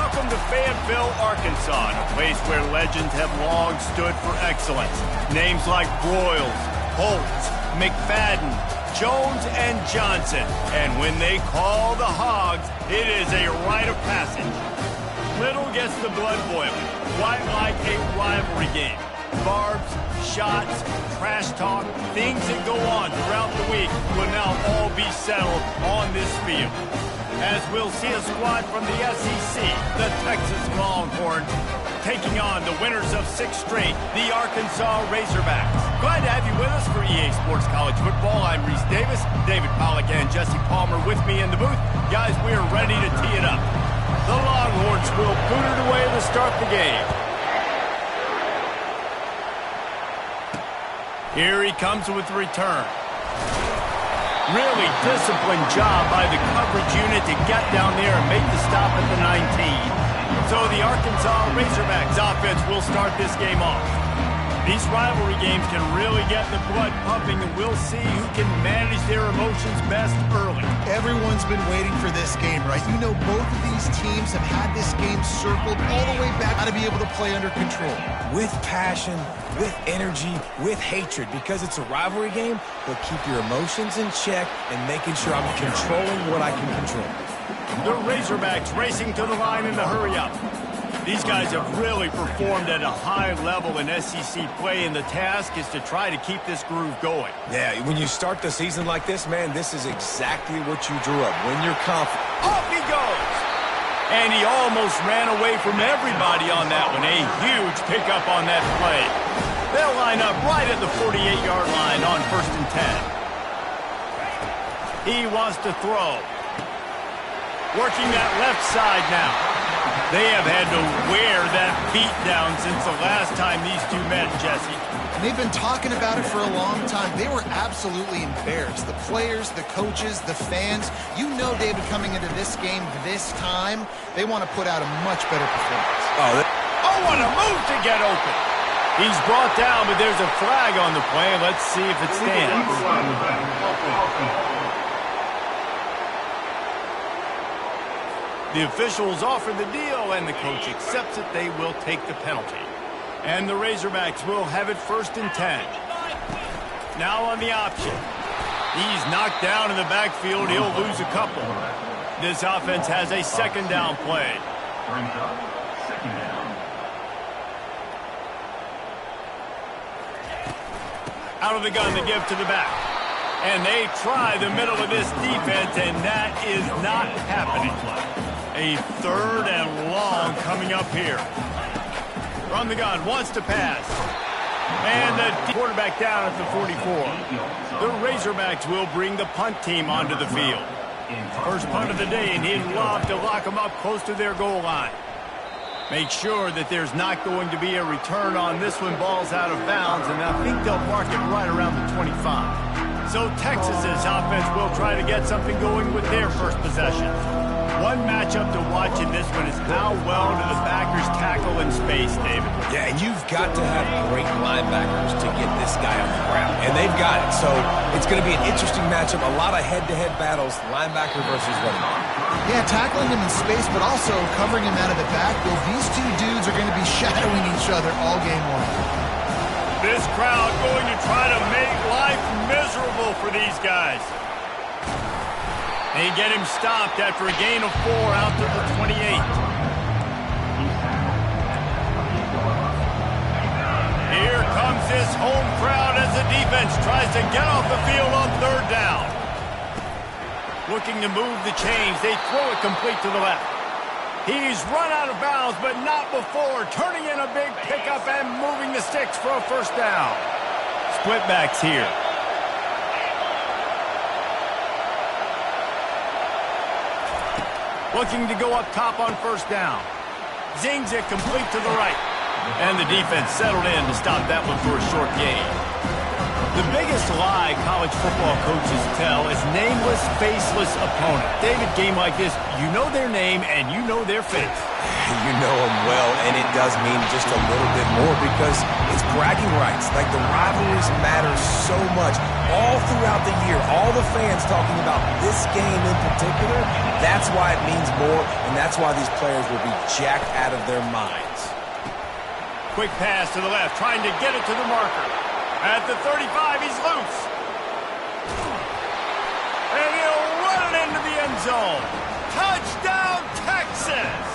Welcome to Fayetteville, Arkansas, a place where legends have long stood for excellence. Names like Broyles, Holtz, McFadden, Jones, and Johnson. And when they call the Hogs, it is a rite of passage. Little gets the blood boiling, quite like a rivalry game. Barbs, shots, trash talk, things that go on throughout the week will now all be settled on this field. As we'll see a squad from the SEC, the Texas Longhorns, taking on the winners of 6 straight, the Arkansas Razorbacks. Glad to have you with us for EA Sports College Football. I'm Reese Davis, David Pollack and Jesse Palmer with me in the booth. Guys, we are ready to tee it up. The Longhorns will boot it away to start the game. Here he comes with the return. Really disciplined job by the coverage unit to get down there and make the stop at the 19. So the Arkansas Razorbacks offense will start this game off. These rivalry games can really get the blood pumping, and we'll see who can manage their emotions best early. Everyone's been waiting for this game, right? You know, both of these teams have had this game circled all the way back. Got to be able to play under control. With passion, with energy, with hatred, because it's a rivalry game, but keep your emotions in check and making sure I'm controlling what I can control. The Razorbacks racing to the line in the hurry-up. These guys have really performed at a high level in SEC play, and the task is to try to keep this groove going. Yeah, when you start the season like this, man, this is exactly what you drew up. When you're confident. Off he goes! And he almost ran away from everybody on that one. A huge pickup on that play. They'll line up right at the 48-yard line on 1st and 10. He wants to throw. Working that left side now. They have had to wear that beat down since the last time these two met, Jesse. And they've been talking about it for a long time. They were absolutely embarrassed. The players, the coaches, the fans. You know, David, coming into this game this time, they want to put out a much better performance. Oh, what a move to get open. He's brought down, but there's a flag on the play. Let's see if it stands. The officials offer the deal, and the coach accepts it. They will take the penalty. And the Razorbacks will have it 1st and 10. Now on the option. He's knocked down in the backfield. He'll lose a couple. This offense has a 2nd down play. Out of the gun to give to the back. And they try the middle of this defense, and that is not happening. A 3rd and long coming up here. From the gun, wants to pass. And the quarterback down at the 44. The Razorbacks will bring the punt team onto the field. First punt of the day, and he'd love to lock them up close to their goal line. Make sure that there's not going to be a return on this one. Ball's out of bounds, and I think they'll mark it right around the 25. So Texas's offense will try to get something going with their first possession. One matchup to watch in this one is how well do the backers tackle in space, David? Yeah, and you've got to have great linebackers to get this guy on the ground. And they've got it. So it's going to be an interesting matchup. A lot of head-to-head battles, linebacker versus running back. Yeah, tackling him in space, but also covering him out of the backfield. These two dudes are going to be shadowing each other all game long. This crowd going to try to make life miserable for these guys. They get him stopped after a gain of 4 out to the 28. Here comes this home crowd as the defense tries to get off the field on 3rd down. Looking to move the chains. They throw it complete to the left. He's run out of bounds, but not before. Turning in a big pickup and moving the sticks for a 1st down. Split backs here. Looking to go up top on 1st down. Zings it complete to the right. And the defense settled in to stop that one for a short gain. The biggest lie college football coaches tell is nameless, faceless opponent. David, game like this, you know their name and you know their face. You know them well, and it does mean just a little bit more because it's bragging rights. Like, the rivalries matter so much all throughout the year. All the fans talking about this game in particular, that's why it means more, and that's why these players will be jacked out of their minds. Quick pass to the left, trying to get it to the marker. At the 35, he's loose. And he'll run it into the end zone. Touchdown, Texas!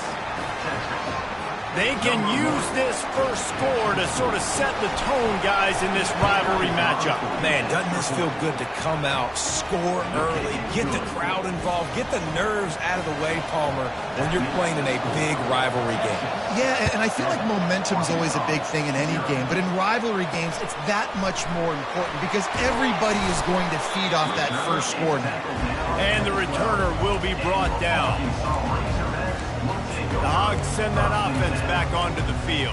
They can use this first score to sort of set the tone, guys, in this rivalry matchup. Man, doesn't this feel good to come out, score early, get the crowd involved, get the nerves out of the way, Palmer, when you're playing in a big rivalry game? Yeah, and I feel like momentum is always a big thing in any game, but in rivalry games, it's that much more important because everybody is going to feed off that first score now. And the returner will be brought down. The Hogs send that offense back onto the field.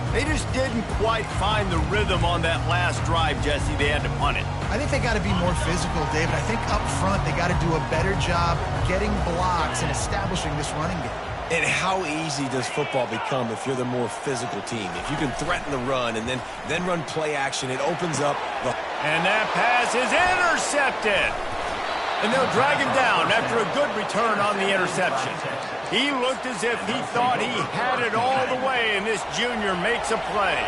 They just didn't quite find the rhythm on that last drive, Jesse. They had to punt it. I think they got to be more physical, David. I think up front they got to do a better job getting blocks and establishing this running game. And how easy does football become if you're the more physical team? If you can threaten the run and then run play action, it opens up the... And that pass is intercepted. And they'll drag him down after a good return on the interception. He looked as if he thought he had it all the way, and this junior makes a play.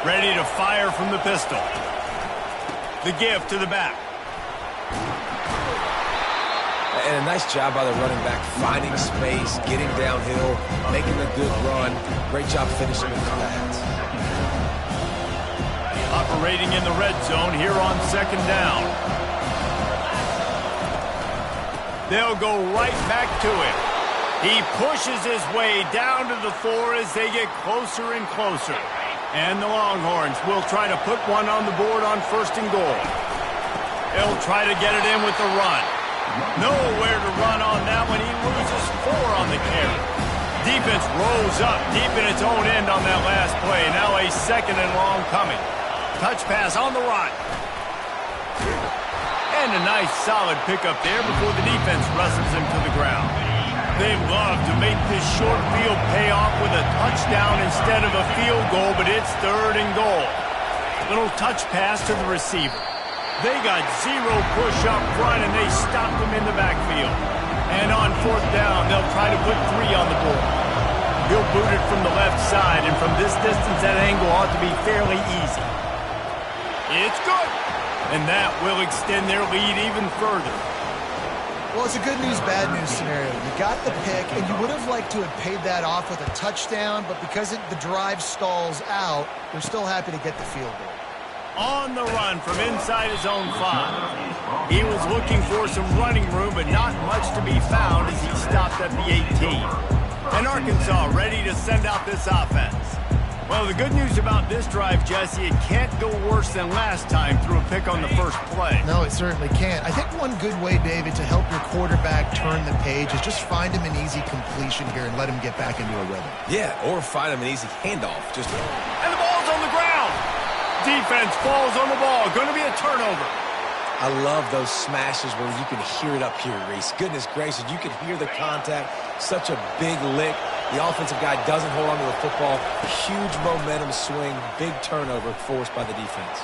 Ready to fire from the pistol. The give to the back. And a nice job by the running back, finding space, getting downhill, making a good run. Great job finishing with the pads. Operating in the red zone here on second down. They'll go right back to it. He pushes his way down to the floor as they get closer and closer. And the Longhorns will try to put one on the board on first and goal. They'll try to get it in with the run. Nowhere to run on that one. He loses 4 on the carry. Defense rolls up deep in its own end on that last play. Now a second and long coming. Touch pass on the run. And a nice solid pickup there before the defense wrestles him to the ground. They love to make this short field pay off with a touchdown instead of a field goal, but it's third and goal. Little touch pass to the receiver. They got 0 push up front, and they stopped him in the backfield. And on fourth down, they'll try to put 3 on the board. He'll boot it from the left side, and from this distance, that angle ought to be fairly easy. It's good. And that will extend their lead even further. Well, it's a good news, bad news scenario. You got the pick, and you would have liked to have paid that off with a touchdown, but because the drive stalls out, they're still happy to get the field goal. On the run from inside his own 5. He was looking for some running room, but not much to be found as he stopped at the 18. And Arkansas ready to send out this offense. Well, the good news about this drive, Jesse, it can't go worse than last time through a pick on the first play. No, it certainly can't. I think one good way, David, to help your quarterback turn the page is just find him an easy completion here and let him get back into a rhythm. Yeah, or find him an easy handoff. And the ball's on the ground. Defense falls on the ball. Going to be a turnover. I love those smashes where you can hear it up here, Reese. Goodness gracious, you can hear the contact. Such a big lick. The offensive guy doesn't hold on to the football. Huge momentum swing. Big turnover forced by the defense.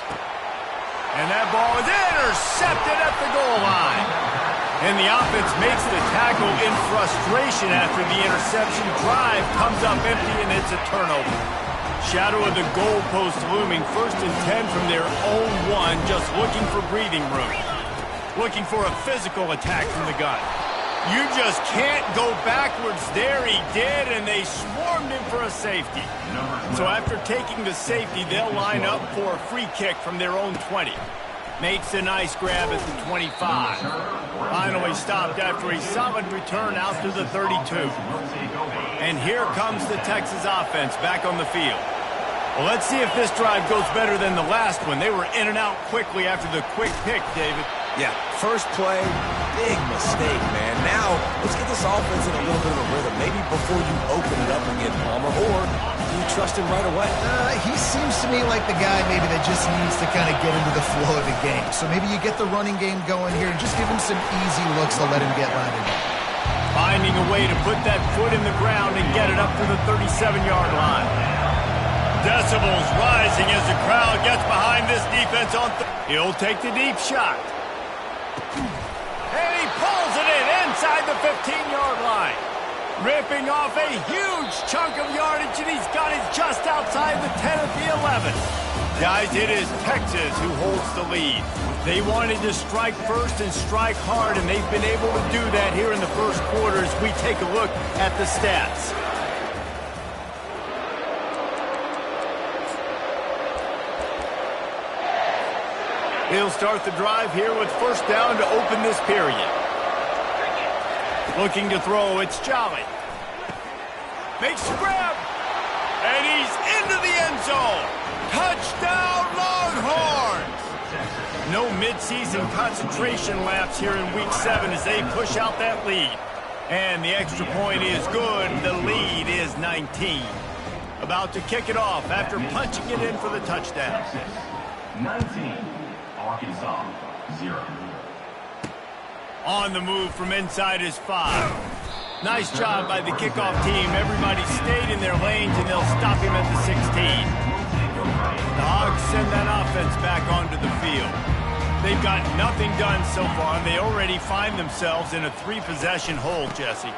And that ball is intercepted at the goal line. And the offense makes the tackle in frustration after the interception. Drive comes up empty, and it's a turnover. Shadow of the goalpost looming. 1st and 10 from their own 1, just looking for breathing room. Looking for a physical attack from the gun. You just can't go backwards there. He did, and they swarmed him for a safety. So after taking the safety, they'll line up for a free kick from their own 20. Makes a nice grab at the 25. Finally stopped after a solid return out to the 32. And here comes the Texas offense back on the field. Well, let's see if this drive goes better than the last one. They were in and out quickly after the quick pick, David. Yeah, first play, big mistake, man. Now, let's get this offense in a little bit of a rhythm. Maybe before you open it up again, Palmer, or do you trust him right away? He seems to me like the guy maybe that just needs to kind of get into the flow of the game. So maybe you get the running game going here and just give him some easy looks to let him get landed. Finding a way to put that foot in the ground and get it up to the 37-yard line. Decibels rising as the crowd gets behind this defense on he'll take the deep shot. And he pulls it in inside the 15-yard line. Ripping off a huge chunk of yardage, and he's got it just outside the 10 at the 11. Guys, it is Texas who holds the lead. They wanted to strike first and strike hard, and they've been able to do that here in the first quarter as we take a look at the stats. He'll start the drive here with first down to open this period. Looking to throw, it's Jolly. Makes the grab. And he's into the end zone. Touchdown, Longhorns! No midseason concentration laps here in Week 7 as they push out that lead. And the extra point is good. The lead is 19. About to kick it off after punching it in for the touchdown. 19, Arkansas, 0. On the move from inside his 5. Nice job by the kickoff team. Everybody stayed in their lanes, and they'll stop him at the 16. The Hogs send that offense back onto the field. They've got nothing done so far, and they already find themselves in a 3-possession hole, Jesse.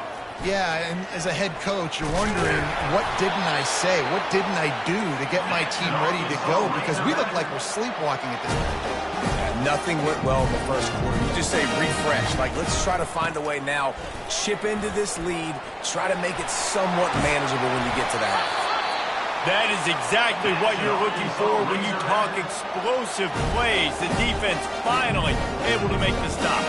Yeah, and as a head coach, you're wondering, what didn't I say? What didn't I do to get my team ready to go? Because we look like we're sleepwalking at this point. Nothing went well in the first quarter. You just say refresh. Like, let's try to find a way now. Chip into this lead. Try to make it somewhat manageable when you get to the half. That is exactly what you're looking for when you talk explosive plays. The defense finally able to make the stop.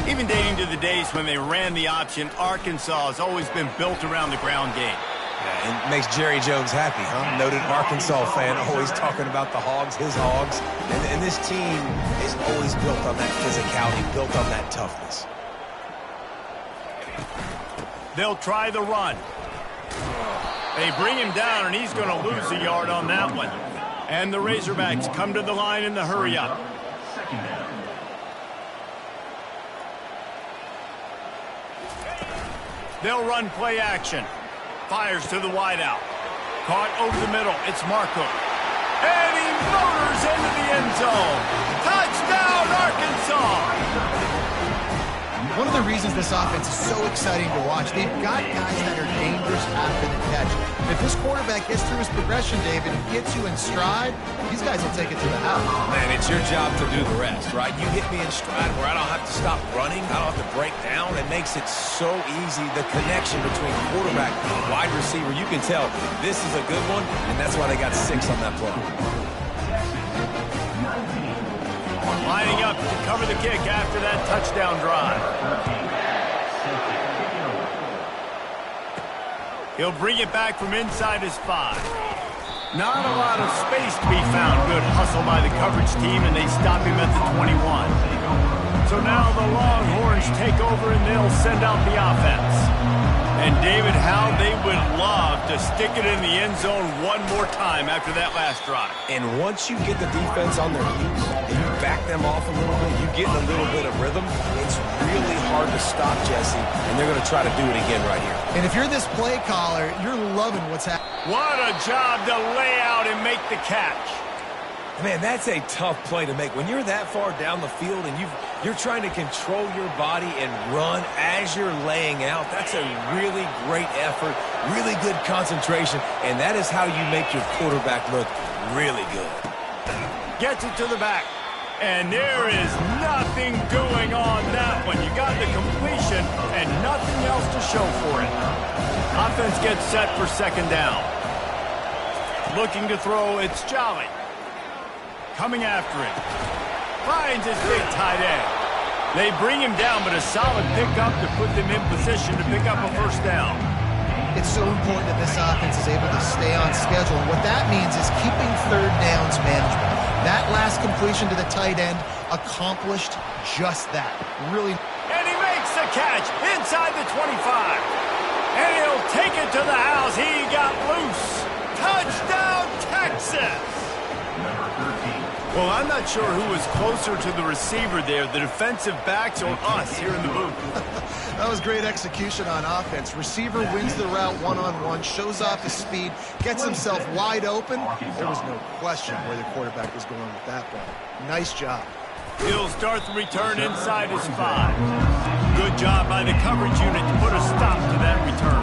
Even dating to the days when they ran the option, Arkansas has always been built around the ground game. Yeah, it makes Jerry Jones happy, huh? Noted Arkansas fan, always talking about the Hogs, his Hogs. And this team is always built on that physicality, built on that toughness. They'll try the run. They bring him down, and he's going to lose a yard on that one. And the Razorbacks come to the line in the hurry-up. Second down. They'll run play action. Fires to the wideout. Caught over the middle. It's Marco. And he motors into the end zone. Touchdown, Arkansas! One of the reasons this offense is so exciting to watch, they've got guys that are dangerous after the catch. And if this quarterback gets through his progression, David, and gets you in stride, these guys will take it to the house. Man, it's your job to do the rest, right? You hit me in stride where I don't have to stop running. I don't have to break down. It makes it so easy. The connection between quarterback and wide receiver, you can tell this is a good one, and that's why they got 6 on that play. Lining up to cover the kick after that touchdown drive. He'll bring it back from inside his 5. Not a lot of space to be found. Good hustle by the coverage team, and they stop him at the 21. So now the Longhorns take over, and they'll send out the offense. And, David, how they would love to stick it in the end zone one more time after that last drive. And once you get the defense on their heels and you back them off a little bit, you get a little bit of rhythm, it's really hard to stop, Jesse, and they're going to try to do it again right here. And if you're this play caller, you're loving what's happening. What a job to lay out and make the catch. Man, that's a tough play to make. When you're that far down the field and you're trying to control your body and run as you're laying out, that's a really great effort, really good concentration, and that is how you make your quarterback look really good. Gets it to the back, and there is nothing doing on that one. You got the completion and nothing else to show for it. Offense gets set for second down. Looking to throw, it's Jolly. Coming after him. Finds his big tight end. They bring him down, but a solid pickup to put them in position to pick up a first down. It's so important that this offense is able to stay on schedule. And what that means is keeping third downs management. That last completion to the tight end accomplished just that. Really. And he makes the catch inside the 25. And he'll take it to the house. He got loose. Touchdown, Texas! Well, I'm not sure who was closer to the receiver there, the defensive backs or us here in the booth. That was great execution on offense. Receiver wins the route one-on-one, shows off his speed, gets himself wide open. There was no question where the quarterback was going with that ball. Nice job. He'll start the return inside his 5. Good job by the coverage unit to put a stop to that return.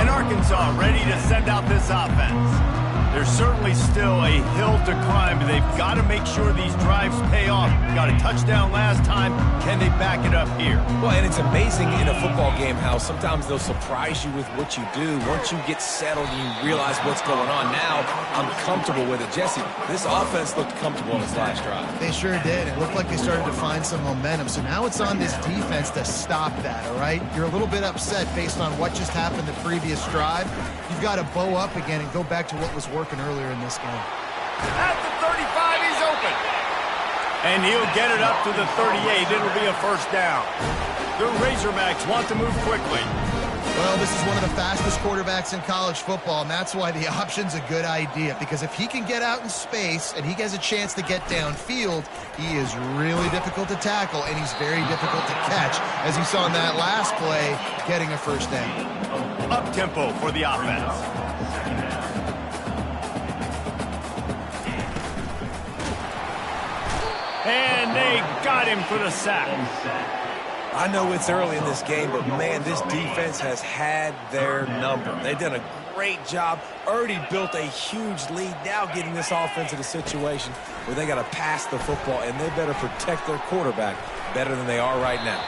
And Arkansas ready to send out this offense. There's certainly still a hill to climb, but they've got to make sure these drives pay off. Got a touchdown last time. Can they back it up here? Well, and it's amazing in a football game how sometimes they'll surprise you with what you do. Once you get settled and you realize what's going on, now I'm comfortable with it. Jesse, this offense looked comfortable in its last drive. They sure did. It looked like they started to find some momentum. So now it's on this defense to stop that, all right? You're a little bit upset based on what just happened the previous drive. You've got to bow up again and go back to what was working earlier in this game. At the 35, he's open. And he'll get it up to the 38. It'll be a first down. The Razorbacks want to move quickly. Well, this is one of the fastest quarterbacks in college football, and that's why the option's a good idea. Because if he can get out in space and he has a chance to get downfield, he is really difficult to tackle, and he's very difficult to catch. As you saw in that last play, getting a first down. Up-tempo for the offense. And they got him for the sack. I know it's early in this game, but, man, this defense has had their number. They've done a great job, already built a huge lead, now getting this offense in a situation where they got to pass the football, and they better protect their quarterback better than they are right now.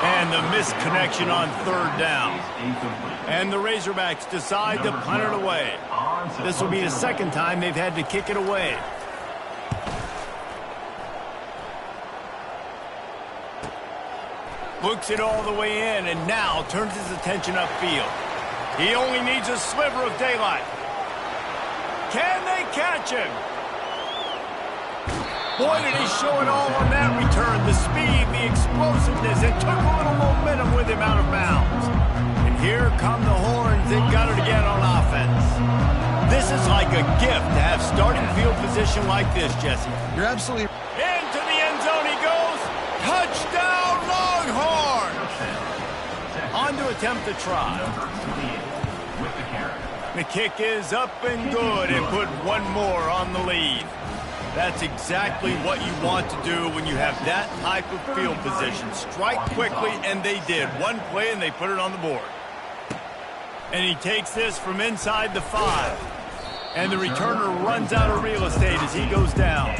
And the missed connection on third down. And the Razorbacks decide to punt it away. This will be the second time they've had to kick it away. Looks it all the way in, and now turns his attention upfield. He only needs a sliver of daylight. Can they catch him? Boy, did he show it all on that return. The speed, the explosiveness. It took a little momentum with him out of bounds. And here come the horns. They got it again on offense. This is like a gift to have starting field position like this, Jesse. You're absolutely... Into the end zone he goes. Touchdown, Longhorns! On to attempt the try. The kick is up and good and put one more on the lead. That's exactly what you want to do when you have that type of field position. Strike quickly, and they did. One play, and they put it on the board. And he takes this from inside the 5. And the returner runs out of real estate as he goes down.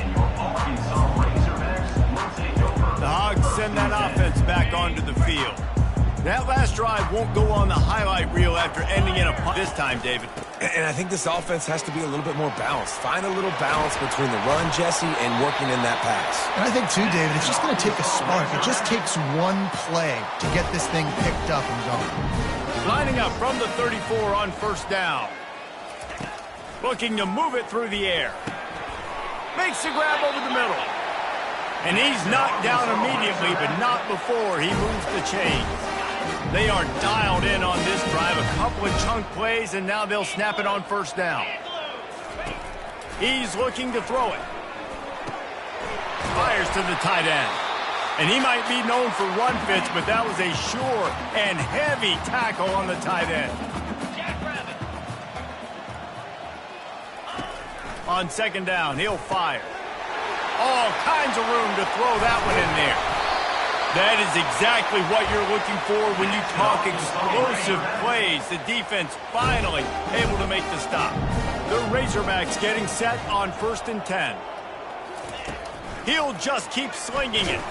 The Hogs send that offense back onto the field. That last drive won't go on the highlight reel after ending in a punt this time, David. And I think this offense has to be a little bit more balanced. Find a little balance between the run, Jesse, and working in that pass. And I think, too, David, it's just going to take a spark. It just takes one play to get this thing picked up and going. Lining up from the 34 on first down. Looking to move it through the air. Makes the grab over the middle. And he's knocked down immediately, but not before he moves the chains. They are dialed in on this drive. A couple of chunk plays, and now they'll snap it on first down. He's looking to throw it. Fires to the tight end. And he might be known for run fits, but that was a sure and heavy tackle on the tight end. On second down, he'll fire. All kinds of room to throw that one in there. That is exactly what you're looking for when you talk explosive plays. The defense finally able to make the stop. The Razorbacks getting set on 1st and 10. He'll just keep slinging it.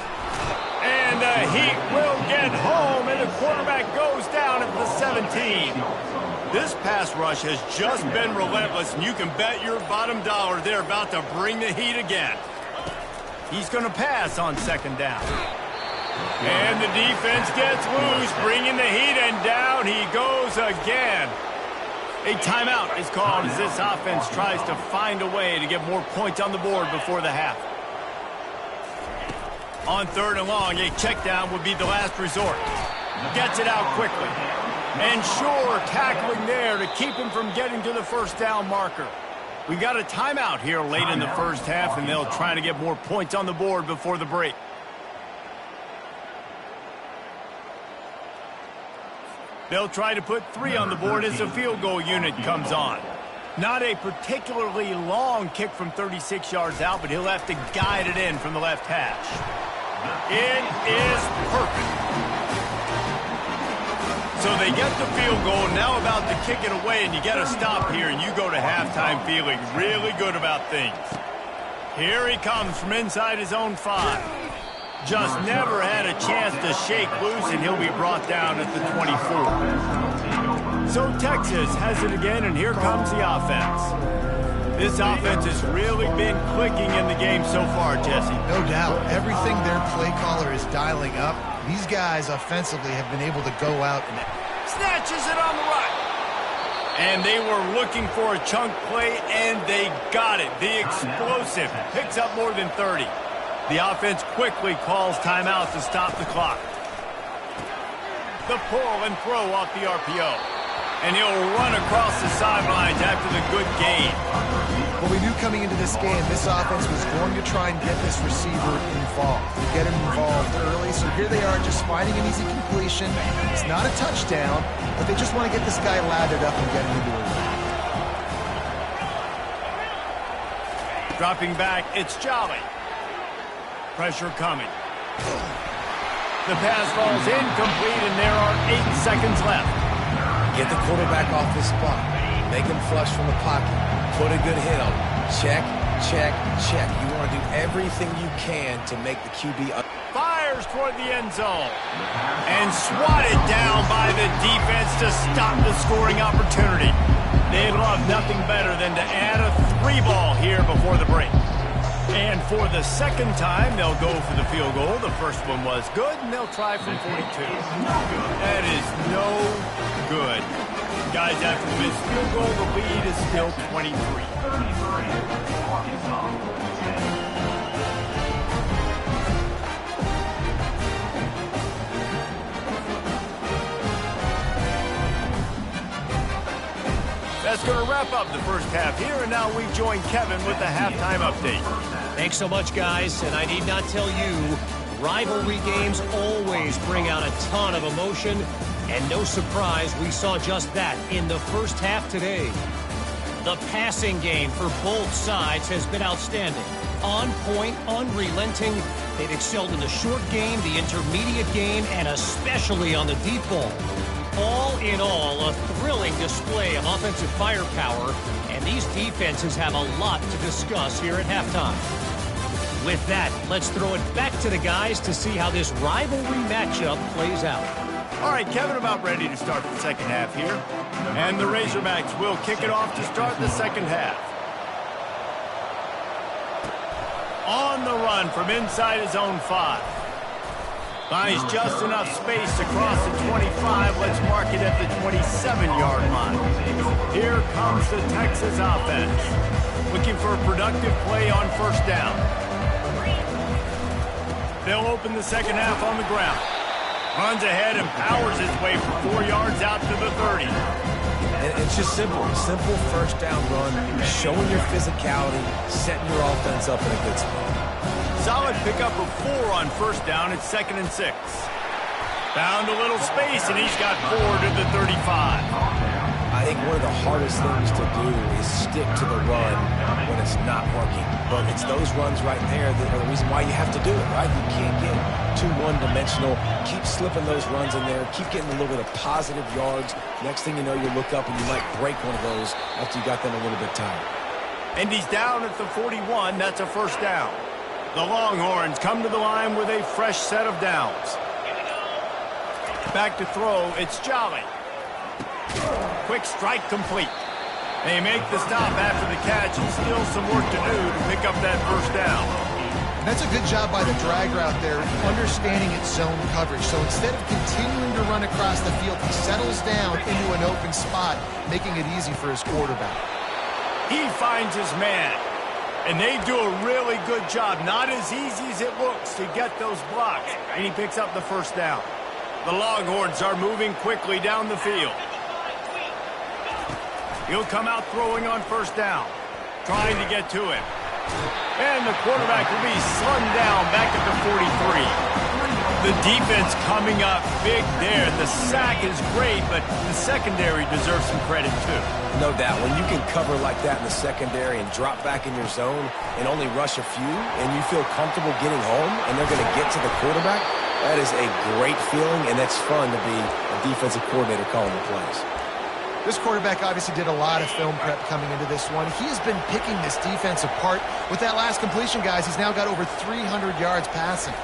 And the Heat will get home, and the quarterback goes down at the 17. This pass rush has just been relentless, and you can bet your bottom dollar they're about to bring the heat again. He's going to pass on second down. And the defense gets loose, bringing the heat, and down he goes again. A timeout is called as this offense tries to find a way to get more points on the board before the half. On third and long, a check down would be the last resort. Gets it out quickly. And sure, tackling there to keep him from getting to the first down marker. We got a timeout here late in the first half, and they'll try to get more points on the board before the break. They'll try to put 3 on the board as the field goal unit comes on. Not a particularly long kick from 36 yards out, but he'll have to guide it in from the left hash. It is perfect. So they get the field goal, now about to kick it away, and you get a stop here, and you go to halftime feeling really good about things. Here he comes from inside his own 5. Just never had a chance to shake loose, and he'll be brought down at the 24. So Texas has it again, and here comes the offense. This offense has really been clicking in the game so far, Jesse. No doubt. Everything their play caller is dialing up, these guys offensively have been able to go out and snatches it on the right. And they were looking for a chunk play, and they got it. The explosive picks up more than 30. The offense quickly calls timeout to stop the clock. The pull and throw off the RPO. And he'll run across the sidelines after the good gain. Well, we knew coming into this game, this offense was going to try and get this receiver involved. Get him involved early, so here they are just finding an easy completion. It's not a touchdown, but they just want to get this guy lathered up and get him into a run. Dropping back, it's Jolly. Pressure coming. The pass falls incomplete, and there are 8 seconds left. Get the quarterback off his spot. Make him flush from the pocket. Put a good hit on him. Check, check, check. You want to do everything you can to make the QB fires toward the end zone. And swatted down by the defense to stop the scoring opportunity. They'd love nothing better than to add a 3 ball here before the break. And for the second time, they'll go for the field goal. The first one was good, and they'll try from 42. That is no good. Guys, after this field goal, the lead is still 23. That's going to wrap up the first half here, and now we join Kevin with the halftime update. Thanks so much, guys, and I need not tell you, rivalry games always bring out a ton of emotion, and no surprise, we saw just that in the first half today. The passing game for both sides has been outstanding. On point, unrelenting. They've excelled in the short game, the intermediate game, and especially on the deep ball. All in all, a thrilling display of offensive firepower, and these defenses have a lot to discuss here at halftime. With that, let's throw it back to the guys to see how this rivalry matchup plays out. All right, Kevin, about ready to start the second half here. And the Razorbacks will kick it off to start the second half. On the run from inside his own 5. Finds just enough space to cross the 25. Let's mark it at the 27-yard line. Here comes the Texas offense. Looking for a productive play on first down. They'll open the second half on the ground. Runs ahead and powers his way for 4 yards out to the 30. It's just simple. Simple first down run, showing your physicality, setting your offense up in a good spot. Solid pickup of 4 on first down. It's 2nd and 6. Found a little space, and he's got 4 to the 35. I think one of the hardest things to do is stick to the run when it's not working. But it's those runs right there that are the reason why you have to do it, right? You can't get too one-dimensional. Keep slipping those runs in there. Keep getting a little bit of positive yards. Next thing you know, you look up and you might break one of those after you got them a little bit tired. And he's down at the 41. That's a first down. The Longhorns come to the line with a fresh set of downs. Back to throw, it's Jolly. Quick strike complete. They make the stop after the catch, and still some work to do to pick up that first down. And that's a good job by the drag route there, understanding its zone coverage. So instead of continuing to run across the field, he settles down into an open spot, making it easy for his quarterback. He finds his man, and they do a really good job. Not as easy as it looks to get those blocks, and he picks up the first down. The Longhorns are moving quickly down the field. He'll come out throwing on first down. trying to get to him. And the quarterback will be slung down back at the 43. The defense coming up big there. The sack is great, but the secondary deserves some credit too. No doubt. When you can cover like that in the secondary and drop back in your zone and only rush a few, and you feel comfortable getting home and they're going to get to the quarterback, that is a great feeling, and that's fun to be a defensive coordinator calling the plays. This quarterback obviously did a lot of film prep coming into this one. He has been picking this defense apart. With that last completion, guys, he's now got over 300 yards passing.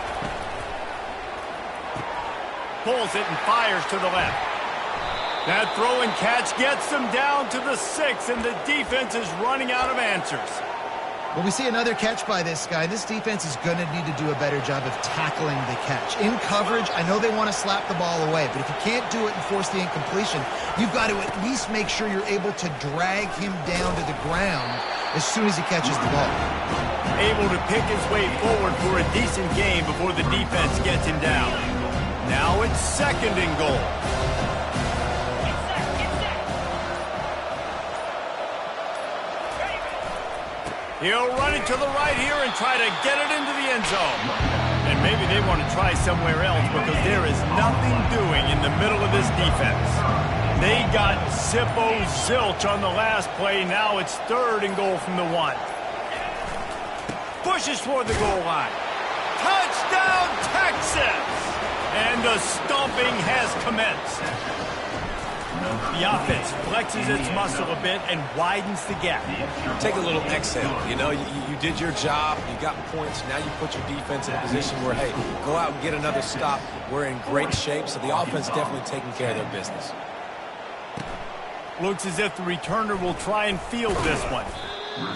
Pulls it and fires to the left. That throw and catch gets them down to the 6, and the defense is running out of answers. Well, we see another catch by this guy. This defense is going to need to do a better job of tackling the catch. In coverage, I know they want to slap the ball away, but if you can't do it and force the incompletion, you've got to at least make sure you're able to drag him down to the ground as soon as he catches the ball. Able to pick his way forward for a decent game before the defense gets him down. Now it's 2nd and goal. He'll run it to the right here and try to get it into the end zone. And maybe they want to try somewhere else because there is nothing doing in the middle of this defense. They got zilch on the last play. Now it's 3rd and goal from the 1. Pushes toward the goal line. Touchdown, Texas! And the stomping has commenced. The offense flexes its muscle a bit and widens the gap. Take a little exhale. You know, you did your job. You got points. Now you put your defense in a position where, hey, go out and get another stop. We're in great shape, so the offense definitely taking care of their business. Looks as if the returner will try and field this one.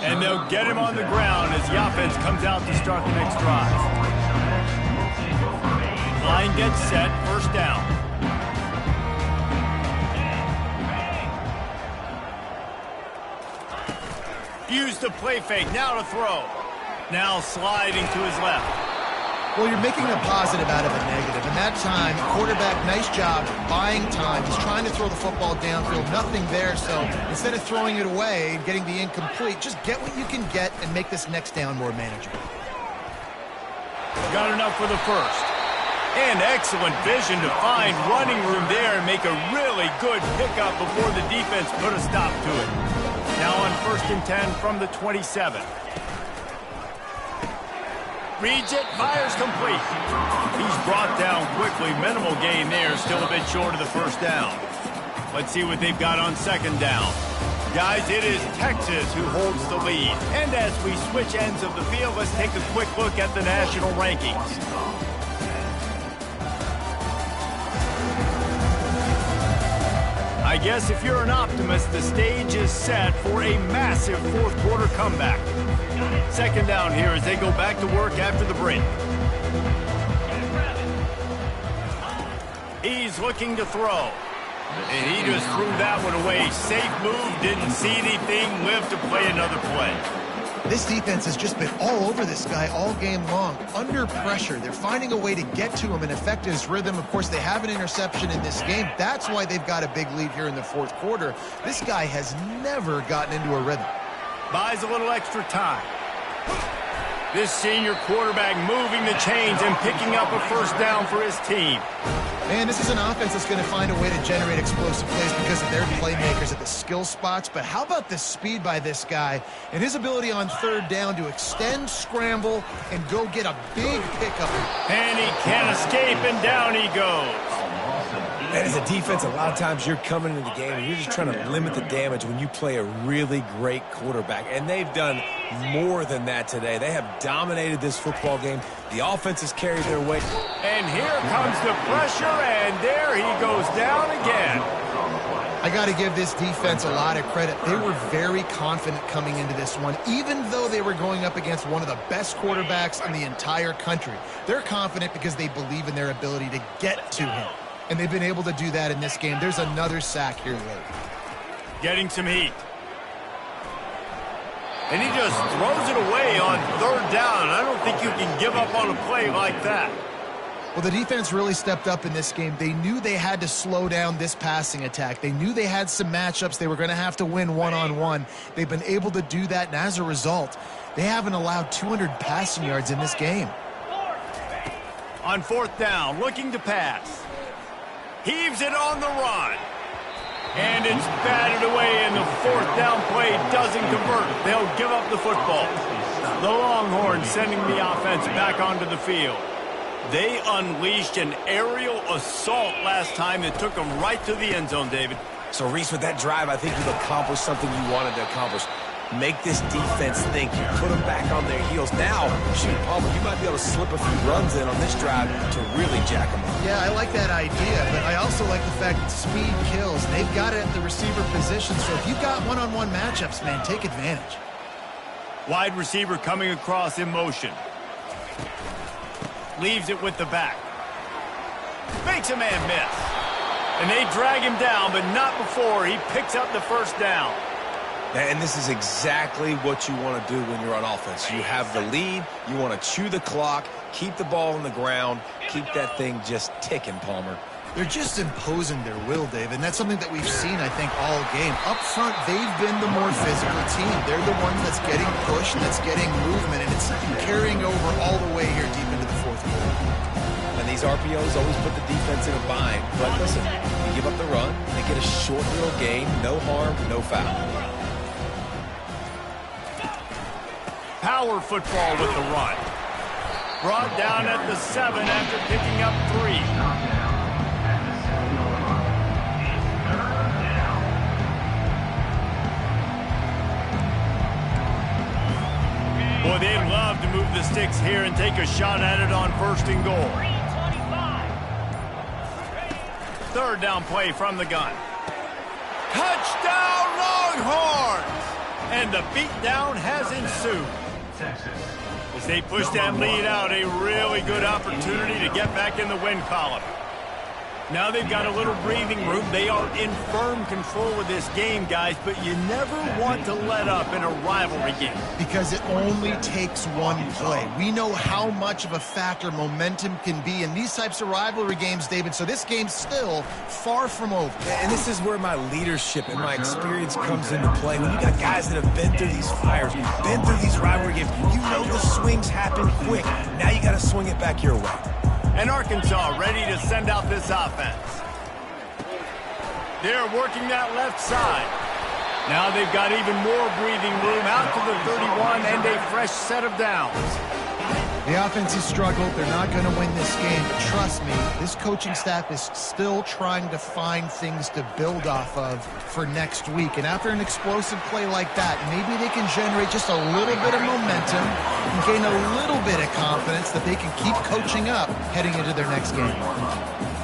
And they'll get him on the ground as the offense comes out to start the next drive. Line gets set, 1st down. Use the play fake, now to throw. Now sliding to his left. Well, you're making a positive out of a negative. And that time, quarterback, nice job, buying time. He's trying to throw the football downfield, nothing there. So instead of throwing it away and getting the incomplete, just get what you can get and make this next down more manageable. Got enough for the 1st. And excellent vision to find running room there and make a really good pickup before the defense put a stop to it. Now on 1st and 10 from the 27. Reads it, fires complete. He's brought down quickly. Minimal gain there, still a bit short of the 1st down. Let's see what they've got on 2nd down. Guys, it is Texas who holds the lead. And as we switch ends of the field, let's take a quick look at the national rankings. I guess if you're an optimist, the stage is set for a massive 4th quarter comeback. 2nd down here as they go back to work after the break. He's looking to throw. And he just threw that one away. Safe move, didn't see anything, lived to play another play. This defense has just been all over this guy all game long. Under pressure, they're finding a way to get to him and affect his rhythm. Of course, they have an interception in this game. That's why they've got a big lead here in the 4th quarter. This guy has never gotten into a rhythm. Buys a little extra time. This senior quarterback moving the chains and picking up a 1st down for his team. Man, this is an offense that's going to find a way to generate explosive plays because of their playmakers at the skill spots. But how about the speed by this guy and his ability on 3rd down to extend, scramble, and go get a big pickup. And he can't escape, and down he goes. And as a defense, a lot of times you're coming into the game and you're just trying to limit the damage when you play a really great quarterback. And they've done more than that today. They have dominated this football game. The offense has carried their weight. And here comes the pressure, and there he goes down again. I got to give this defense a lot of credit. They were very confident coming into this one, even though they were going up against one of the best quarterbacks in the entire country. They're confident because they believe in their ability to get to him. And they've been able to do that in this game. There's another sack here late. Getting some heat. And he just throws it away on 3rd down. I don't think you can give up on a play like that. Well, the defense really stepped up in this game. They knew they had to slow down this passing attack. They knew they had some matchups they were going to have to win one-on-one. They've been able to do that, and as a result, they haven't allowed 200 passing yards in this game. On fourth down, looking to pass. Heaves it on the run. And it's batted away, and the fourth down play doesn't convert. They'll give up the football. The Longhorns sending the offense back onto the field. They unleashed an aerial assault last time that took them right to the end zone, David. So, Reese, with that drive, I think you've accomplished something you wanted to accomplish. Make this defense think. You put them back on their heels. Now, shoot, Palmer, you might be able to slip a few runs in on this drive to really jack them up. Yeah, I like that idea, but I also like the fact that speed kills. They've got it at the receiver position, so if you've got one-on-one matchups, man, take advantage. Wide receiver coming across in motion. Leaves it with the back. Makes a man miss. And they drag him down, but not before he picks up the first down. And this is exactly what you want to do when you're on offense. You have the lead, you want to chew the clock, keep the ball on the ground, keep that thing just ticking, Palmer. They're just imposing their will, David, and that's something that we've seen, I think, all game. Up front, they've been the more physical team. They're the one that's getting pushed, that's getting movement, and it's carrying over all the way here deep into the fourth quarter. And these RPOs always put the defense in a bind. But listen, you give up the run, they get a short little gain, no harm, no foul. Power football with the run. Brought down at the 7 after picking up 3. Boy, they'd love to move the sticks here and take a shot at it on first and goal. Third down play from the gun. Touchdown, Longhorns! And the beatdown has ensued. As they push that lead out, a really good opportunity to get back in the win column. Now they've got a little breathing room. They are in firm control of this game, guys, but you never want to let up in a rivalry game. Because it only takes one play. We know how much of a factor momentum can be in these types of rivalry games, David, so this game's still far from over. And this is where my leadership and my experience comes into play. When you got guys that have been through these fires, been through these rivalry games, you know the swings happen quick. Now you got to swing it back your way. And Arkansas ready to send out this offense. They're working that left side. Now they've got even more breathing room out to the 31 and a fresh set of downs. The offense has struggled. They're not going to win this game. But trust me, this coaching staff is still trying to find things to build off of for next week. And after an explosive play like that, maybe they can generate just a little bit of momentum and gain a little bit of confidence that they can keep coaching up heading into their next game.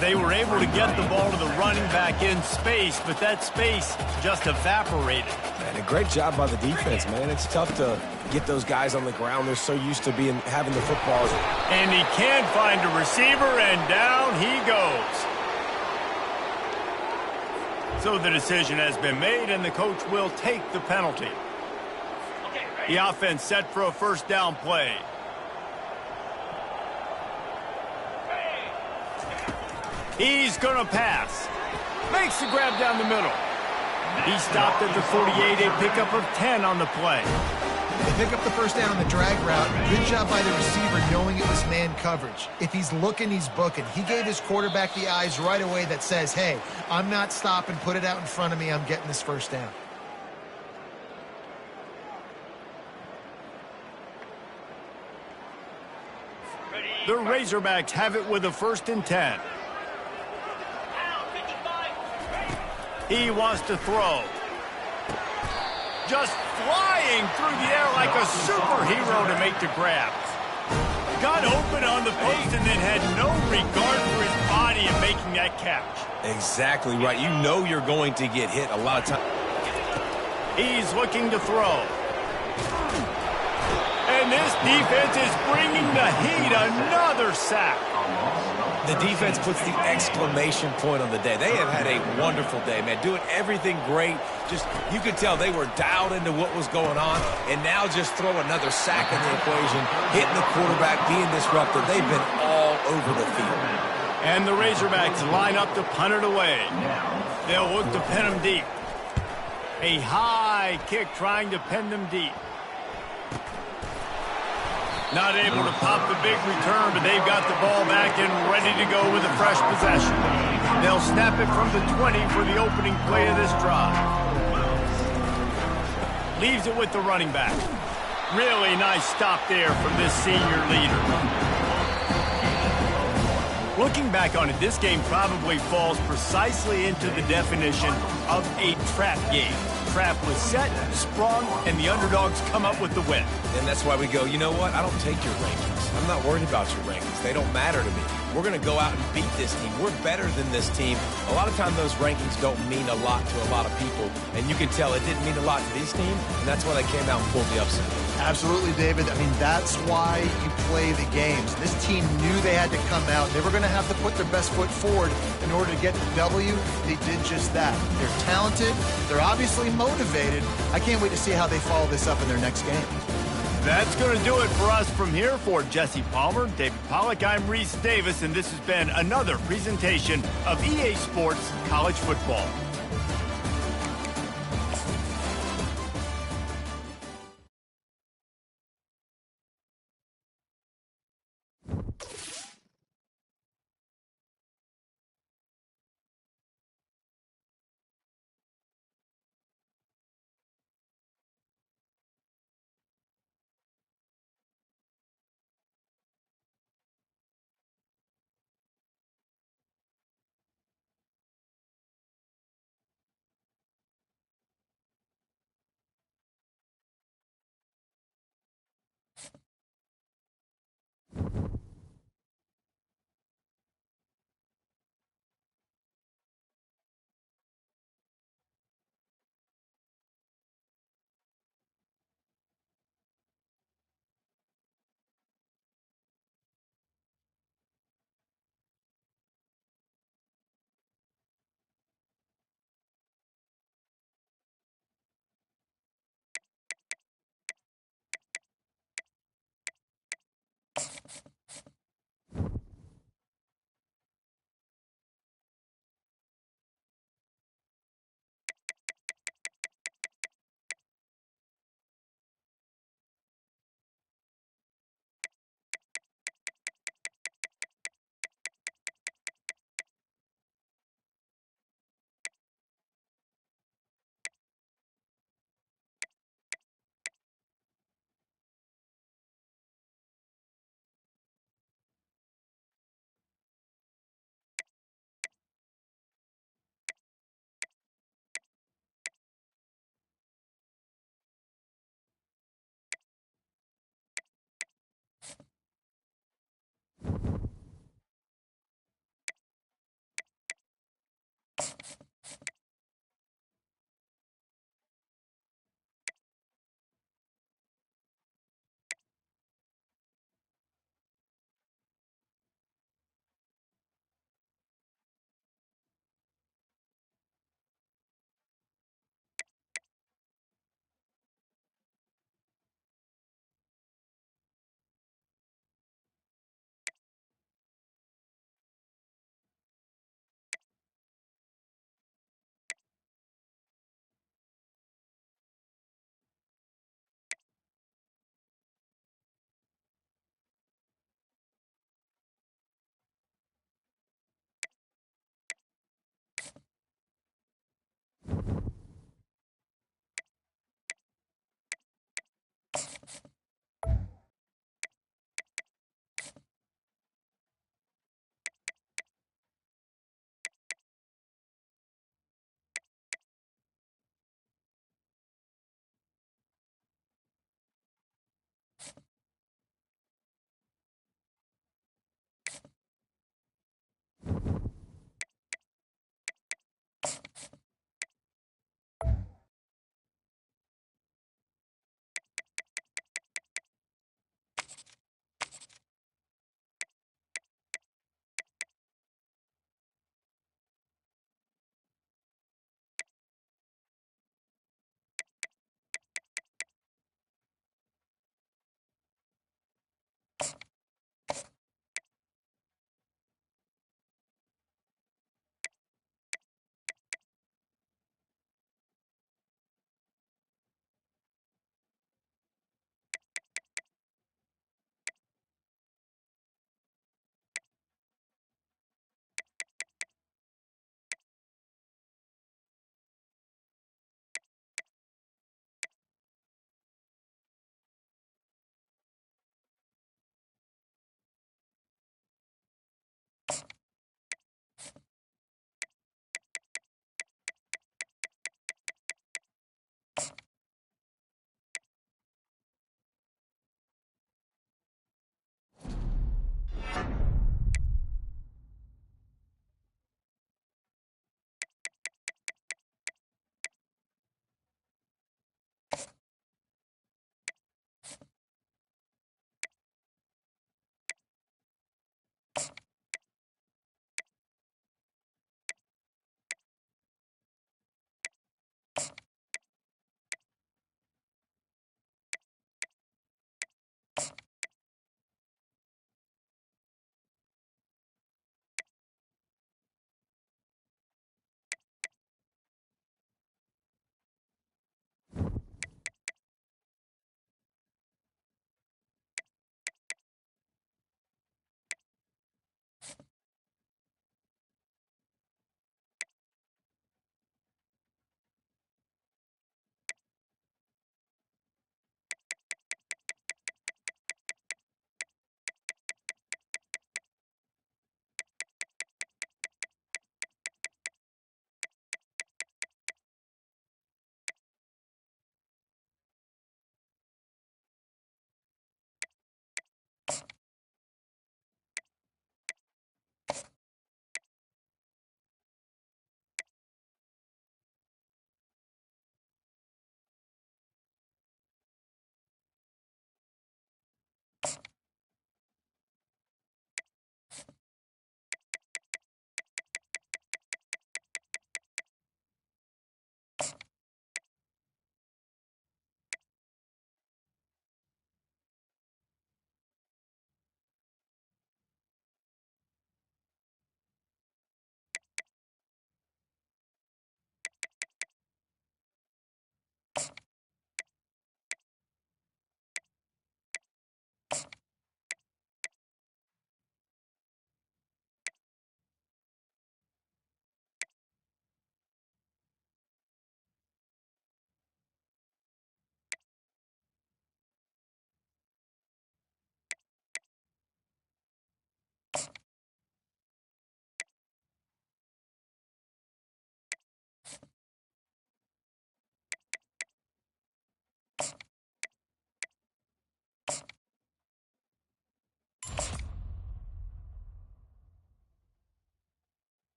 They were able to get the ball to the running back in space, but that space just evaporated. And a great job by the defense, man. It's tough to get those guys on the ground. They're so used to having the footballs. And he can't find a receiver, and down he goes. So the decision has been made, and the coach will take the penalty. The offense set for a first down play. He's going to pass. Makes the grab down the middle. He stopped at the 48, a pickup of 10 on the play. They pick up the first down on the drag route. Good job by the receiver knowing it was man coverage. If he's looking, he's booking. He gave his quarterback the eyes right away that says, hey, I'm not stopping. Put it out in front of me. I'm getting this first down. The Razorbacks have it with a 1st and 10. He wants to throw. Just flying through the air like a superhero to make the grab. Got open on the post and then had no regard for his body in making that catch. Exactly right. You know you're going to get hit a lot of times. He's looking to throw. And this defense is bringing the heat. Another sack. The defense puts the exclamation point on the day. They have had a wonderful day, man. Doing everything great. Just, you could tell they were dialed into what was going on. And now just throw another sack in the equation, hitting the quarterback, being disruptive. They've been all over the field. And the Razorbacks line up to punt it away. They'll look to pin them deep. A high kick trying to pin them deep. Not able to pop the big return, but they've got the ball back and ready to go with a fresh possession. They'll snap it from the 20 for the opening play of this drive. Leaves it with the running back. Really nice stop there from this senior leader. Looking back on it, this game probably falls precisely into the definition of a trap game. Trap was set, sprung, and the underdogs come up with the win. And that's why we go, you know what? I don't take your rankings. I'm not worried about your rankings. They don't matter to me. We're going to go out and beat this team. We're better than this team. A lot of times those rankings don't mean a lot to a lot of people, and you can tell it didn't mean a lot to this team, and that's why they came out and pulled the upset. Absolutely, David. I mean, that's why you play the games. This team knew they had to come out. They were going to have to put their best foot forward in order to get the W. They did just that. They're talented. They're obviously motivated. I can't wait to see how they follow this up in their next game. That's going to do it for us from here. For Jesse Palmer, David Pollack, I'm Reese Davis, and this has been another presentation of EA Sports College Football.